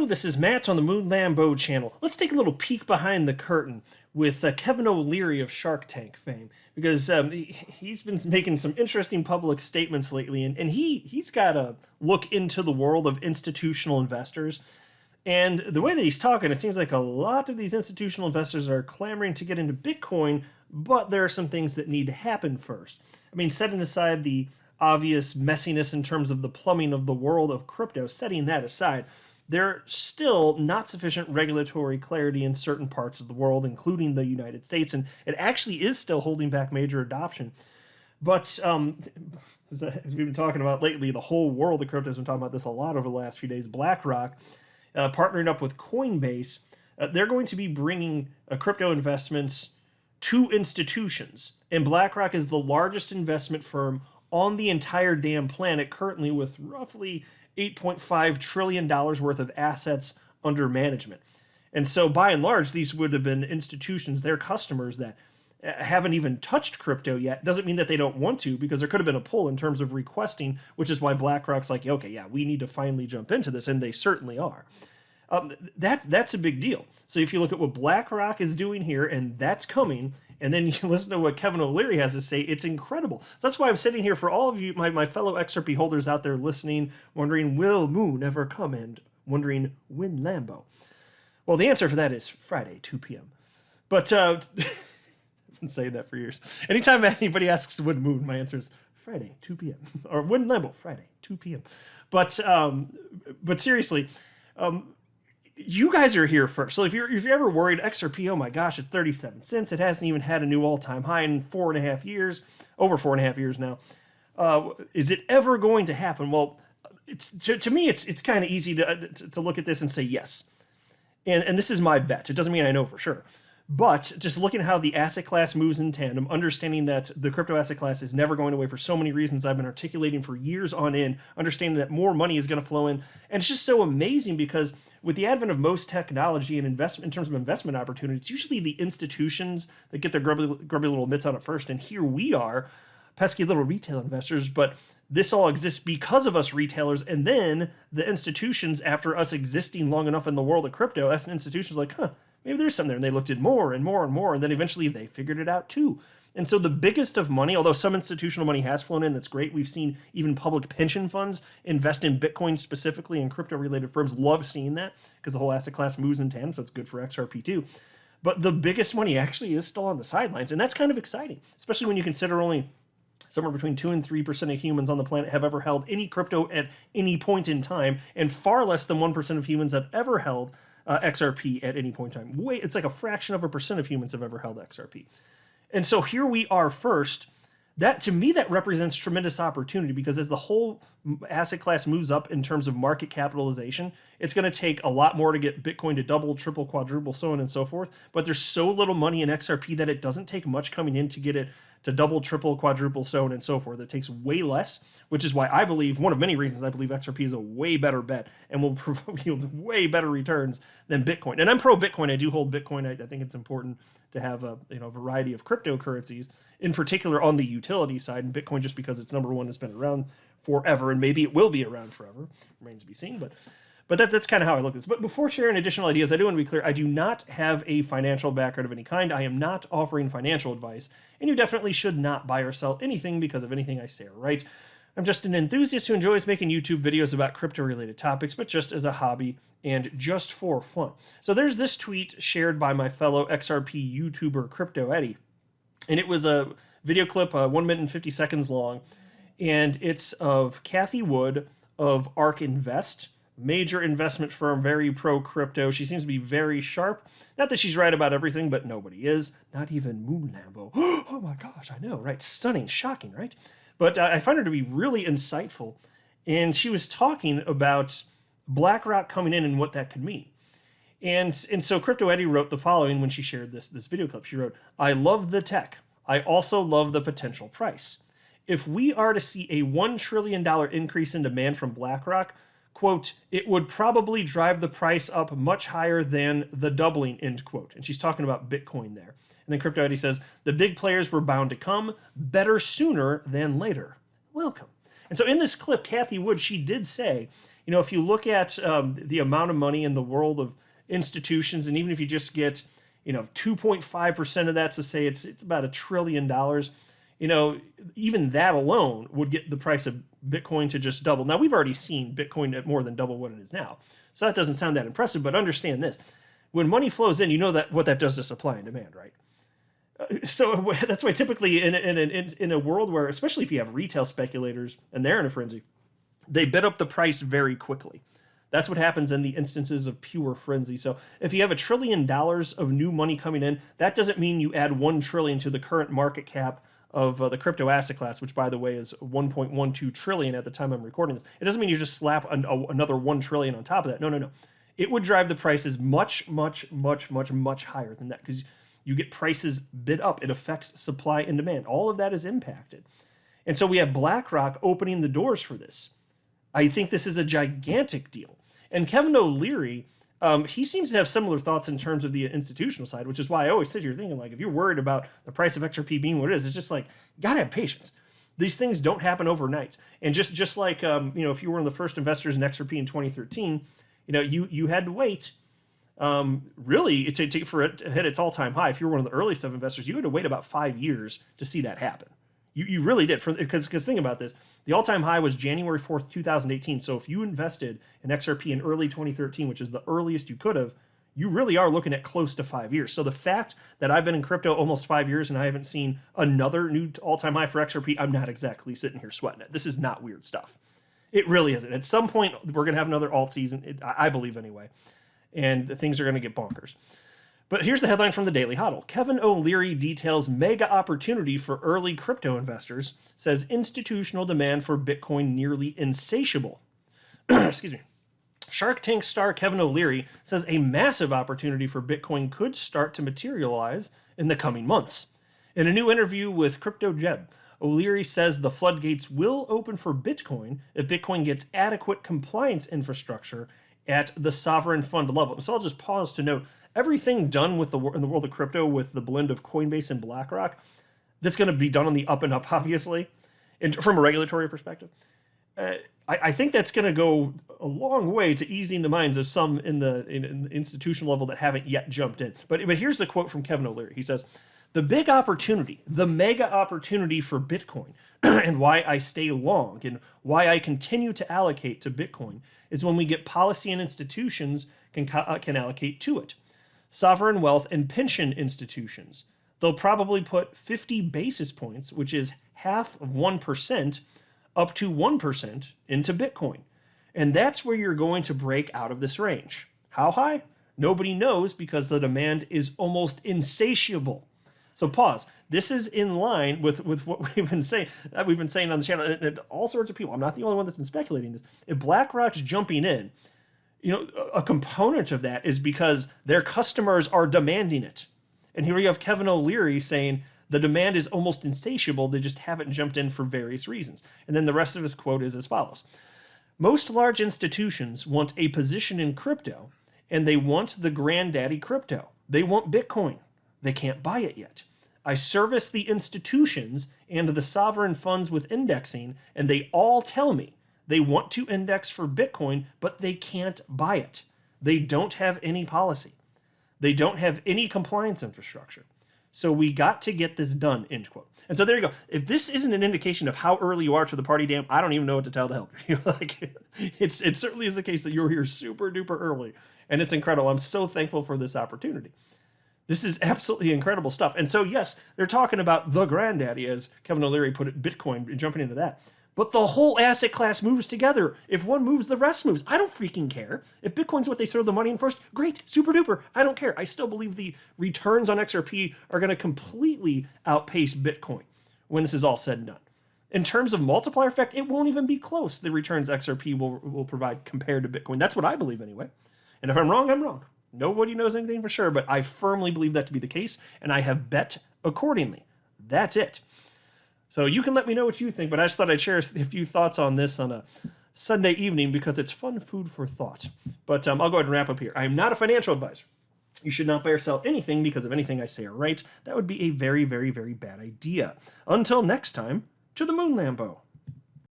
Hello, this is Matt on the Moon Lambo channel. Let's take a little peek behind the curtain with Kevin O'Leary of Shark Tank fame, because he's been making some interesting public statements lately, and he's got a look into the world of institutional investors. And the way that he's talking, it seems like a lot of these institutional investors are clamoring to get into Bitcoin, but there are some things that need to happen first. I mean, setting aside the obvious messiness in terms of the plumbing of the world of crypto, setting that aside, there's still not sufficient regulatory clarity in certain parts of the world, including the United States, and it actually is still holding back major adoption. But as we've been talking about lately, the whole world of crypto has been talking about this a lot over the last few days. BlackRock, partnering up with Coinbase, they're going to be bringing crypto investments to institutions. And BlackRock is the largest investment firm on the entire damn planet currently, with roughly $8.5 trillion worth of assets under management. And so by and large, these would have been institutions, their customers, that haven't even touched crypto yet. Doesn't mean that they don't want to, because there could have been a pull in terms of requesting, which is why BlackRock's like, okay, yeah, we need to finally jump into this, and they certainly are. That's a big deal. So if you look at what BlackRock is doing here, and that's coming, and then you listen to what Kevin O'Leary has to say, it's incredible. So that's why I'm sitting here for all of you, my fellow XRP holders out there listening, wondering, will Moon ever come, and wondering, when Lambo? Well, the answer for that is Friday, 2 p.m. But I've been saying that for years. Anytime anybody asks when Moon, my answer is Friday, 2 p.m. Or when Lambo, Friday, 2 p.m. But seriously, you guys are here first. So if you're ever worried, XRP, oh my gosh, it's 37 cents. It hasn't even had a new all-time high in 4.5 years, over 4.5 years now. Is it ever going to happen? Well, to me, it's kind of easy to look at this and say yes. And this is my bet. It doesn't mean I know for sure. But just looking at how the asset class moves in tandem, understanding that the crypto asset class is never going away for so many reasons I've been articulating for years on end, understanding that more money is going to flow in. And it's just so amazing because with the advent of most technology and investment, in terms of investment opportunities, it's usually the institutions that get their grubby little mitts on it first. And here we are, pesky little retail investors, but this all exists because of us retailers, and then the institutions, after us existing long enough in the world of crypto, as an institution's like, maybe there's something there, and they looked at more and more and more, and then eventually they figured it out too. And so the biggest of money, although some institutional money has flown in, that's great. We've seen even public pension funds invest in Bitcoin specifically, and crypto-related firms love seeing that because the whole asset class moves in tandem, so it's good for XRP too. But the biggest money actually is still on the sidelines, and that's kind of exciting, especially when you consider only somewhere between 2 and 3% of humans on the planet have ever held any crypto at any point in time, and far less than 1% of humans have ever held XRP at any point in time. It's like a fraction of a percent of humans have ever held XRP. And so here we are first. That, to me, that represents tremendous opportunity, because as the whole asset class moves up in terms of market capitalization, it's going to take a lot more to get Bitcoin to double, triple, quadruple, so on and so forth. But there's so little money in XRP that it doesn't take much coming in to get it to double, triple, quadruple, so on and so forth. It takes way less, which is why I believe, one of many reasons I believe XRP is a way better bet and will yield way better returns than Bitcoin. And I'm pro Bitcoin. I do hold Bitcoin. I think it's important to have a variety of cryptocurrencies, in particular on the utility side. And Bitcoin, just because it's number one, has been around forever, and maybe it will be around forever, remains to be seen. But that's kind of how I look at this. But before sharing additional ideas, I do want to be clear, I do not have a financial background of any kind. I am not offering financial advice, and you definitely should not buy or sell anything because of anything I say or write. I'm just an enthusiast who enjoys making YouTube videos about crypto-related topics, but just as a hobby and just for fun. So there's this tweet shared by my fellow XRP YouTuber Crypto Eddie, and it was a video clip, 1 minute and 50 seconds long, and it's of Cathie Wood of ARK Invest, major investment firm, very pro-crypto. She seems to be very sharp. Not that she's right about everything, but nobody is. Not even Moon Lambo. Oh my gosh, I know, right? Stunning, shocking, right? But I find her to be really insightful. And she was talking about BlackRock coming in and what that could mean. And so Crypto Eddie wrote the following when she shared this video clip. She wrote, "I love the tech. I also love the potential price. If we are to see a $1 trillion increase in demand from BlackRock, quote, it would probably drive the price up much higher than the doubling, end quote." And she's talking about Bitcoin there. And then Crypto Eddie says, "The big players were bound to come, better sooner than later. Welcome." And so in this clip, Cathie Wood, she did say, If you look at the amount of money in the world of institutions, and even if you just get 2.5% of that, so say it's about $1 trillion, even that alone would get the price of Bitcoin to just double. Now, we've already seen Bitcoin at more than double what it is now, so that doesn't sound that impressive, but understand this. When money flows in, that what that does to supply and demand, right? So that's why typically in a world where, especially if you have retail speculators and they're in a frenzy, they bid up the price very quickly. That's what happens in the instances of pure frenzy. So if you have $1 trillion of new money coming in, that doesn't mean you add 1 trillion to the current market cap of the crypto asset class, which by the way is 1.12 trillion at the time I'm recording this. It doesn't mean you just slap another 1 trillion on top of that. No. It would drive the prices much, much, much, much, much higher than that because you get prices bid up. It affects supply and demand. All of that is impacted. And so we have BlackRock opening the doors for this. I think this is a gigantic deal. And Kevin O'Leary, he seems to have similar thoughts in terms of the institutional side, which is why I always sit here thinking, if you're worried about the price of XRP being what it is, it's just you gotta have patience. These things don't happen overnight. And just like, if you were one of the first investors in XRP in 2013, you had to wait, really, for it to hit its all-time high. If you were one of the early stuff investors, you had to wait about 5 years to see that happen. You really did, because think about this. The all-time high was January 4th, 2018. So if you invested in XRP in early 2013, which is the earliest you could have, you really are looking at close to 5 years. So the fact that I've been in crypto almost 5 years and I haven't seen another new all-time high for XRP, I'm not exactly sitting here sweating it. This is not weird stuff. It really isn't. At some point, we're going to have another alt season, I believe anyway, and things are going to get bonkers. But here's the headline from the Daily Hodl. Kevin O'Leary details mega opportunity for early crypto investors, says institutional demand for Bitcoin nearly insatiable. Excuse me. Shark Tank star Kevin O'Leary says a massive opportunity for Bitcoin could start to materialize in the coming months. In a new interview with Crypto Jeb, O'Leary says the floodgates will open for Bitcoin if Bitcoin gets adequate compliance infrastructure at the sovereign fund level. So I'll just pause to note, everything done with in the world of crypto with the blend of Coinbase and BlackRock, that's going to be done on the up and up, obviously, and from a regulatory perspective. I think that's going to go a long way to easing the minds of some in the institutional level that haven't yet jumped in. But here's the quote from Kevin O'Leary. He says, "The big opportunity, the mega opportunity for Bitcoin, and why I stay long and why I continue to allocate to Bitcoin is when we get policy and institutions can allocate to it. Sovereign wealth and pension institutions. They'll probably put 50 basis points, which is half of 1%, up to 1% into Bitcoin. And that's where you're going to break out of this range. How high? Nobody knows because the demand is almost insatiable." So pause. This is in line with what we've been saying on the channel, and all sorts of people. I'm not the only one that's been speculating this. If BlackRock's jumping in, a component of that is because their customers are demanding it. And here we have Kevin O'Leary saying the demand is almost insatiable. They just haven't jumped in for various reasons. And then the rest of his quote is as follows. "Most large institutions want a position in crypto, and they want the granddaddy crypto. They want Bitcoin. They can't buy it yet. I service the institutions and the sovereign funds with indexing, and they all tell me they want to index for Bitcoin, but they can't buy it. They don't have any policy. They don't have any compliance infrastructure. So we got to get this done," end quote. And so there you go. If this isn't an indication of how early you are to the party, damn, I don't even know what to tell to help you. It certainly is the case that you're here super duper early, and it's incredible. I'm so thankful for this opportunity. This is absolutely incredible stuff. And so, yes, they're talking about the granddaddy, as Kevin O'Leary put it, Bitcoin, jumping into that. But the whole asset class moves together. If one moves, the rest moves. I don't freaking care. If Bitcoin's what they throw the money in first, great, super duper. I don't care. I still believe the returns on XRP are going to completely outpace Bitcoin when this is all said and done. In terms of multiplier effect, it won't even be close, the returns XRP will provide compared to Bitcoin. That's what I believe anyway. And if I'm wrong, I'm wrong. Nobody knows anything for sure, but I firmly believe that to be the case, and I have bet accordingly. That's it. So you can let me know what you think, but I just thought I'd share a few thoughts on this on a Sunday evening because it's fun food for thought. But I'll go ahead and wrap up here. I am not a financial advisor. You should not buy or sell anything because of anything I say or write. That would be a very, very, very bad idea. Until next time, to the moon, Lambo.